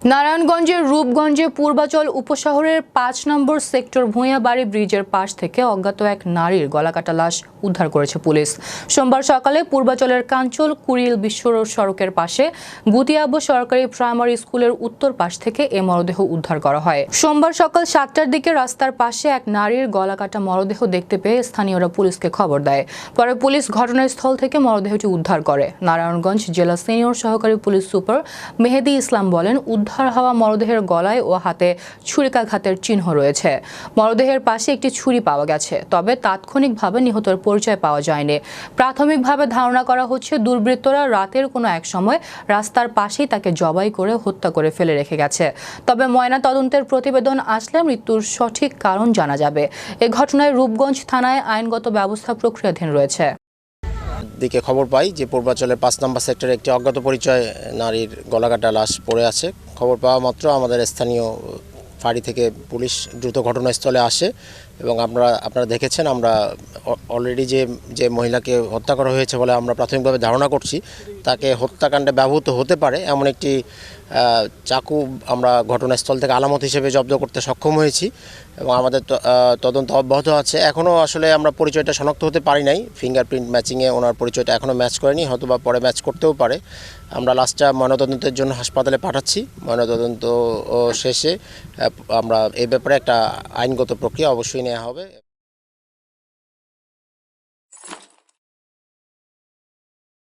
নারায়ণগঞ্জের রূপগঞ্জে পূর্বাচল উপশহরের ৫ নম্বর সেক্টর ভূঁইয়াবাড়ি ব্রিজের পাশ থেকে অজ্ঞাত এক নারীর গলাকাটা লাশ উদ্ধার করেছে পুলিশ। সোমবার সকালে পূর্বাচলের কাঞ্চল কুড়িল বিশ্ব রোড সড়কের পাশে গুতিয়াবো সরকারি প্রাইমারি স্কুলের উত্তর পাশ থেকে এ মরদেহ উদ্ধার করা হয়। সোমবার সকাল ৭টার দিকে রাস্তার পাশে এক নারীর গলাকাটা মরদেহ দেখতে পেয়ে স্থানীয়রা পুলিশকে খবর দেয়। পরে পুলিশ ঘটনাস্থল থেকে মরদেহটি উদ্ধার করে। নারায়ণগঞ্জ জেলা সিনিয়র সহকারী পুলিশ সুপার মেহেদি ইসলাম বলেন, উদ্ধার হওয়া মরদেহের গলায় ও হাতে ছুরিকাঘাতের চিহ্ন রয়েছে। মরদেহের পাশে একটি ছুরি পাওয়া গেছে, তবে তাৎক্ষণিকভাবে নিহতের পরিচয় পাওয়া যায়নি। প্রাথমিকভাবে ধারণা করা হচ্ছে দুর্বৃত্তরা রাতের কোনো এক সময় রাস্তার পাশেই তাকে জবাই করে হত্যা করে ফেলে রেখে গেছে। তবে ময়না তদন্তের প্রতিবেদন আসলে মৃত্যুর সঠিক কারণ জানা যাবে। এ ঘটনায় রূপগঞ্জ থানায় আইনগত ব্যবস্থা প্রক্রিয়াধীন রয়েছে। দিকে খবর পাই যে পূর্বাচলের ৫ নম্বর সেক্টরে একটি অজ্ঞাত পরিচয় নারীর গলাকাটা লাশ পড়ে আছে। খবর পাওয়া মাত্র আমাদের স্থানীয় ফাঁড়ি থেকে পুলিশ দ্রুত ঘটনাস্থলে আসে এবং আপনারা দেখেছেন, আমরা অলরেডি যে মহিলাকে হত্যা করা হয়েছে বলে আমরা প্রাথমিকভাবে ধারণা করছি, তাকে হত্যাকাণ্ডে ব্যবহৃত হতে পারে এমন একটি চাকু আমরা ঘটনাস্থল থেকে আলামত হিসেবে জব্দ করতে সক্ষম হয়েছি এবং আমাদের তদন্ত অব্যাহত আছে। এখনও আসলে আমরা পরিচয়টা শনাক্ত হতে পারি নাই। ফিঙ্গারপ্রিন্ট ম্যাচিংয়ে ওনার পরিচয়টা এখনও ম্যাচ করেনি, হয়তো বা পরে ম্যাচ করতেও পারে। আমরা লাস্টটা ময়নাতদন্তের জন্য হাসপাতালে পাঠাচ্ছি। ময়নাতদন্ত শেষে আমরা এই ব্যাপারে একটা আইনগত প্রক্রিয়া অবশ্যই নেওয়া হবে।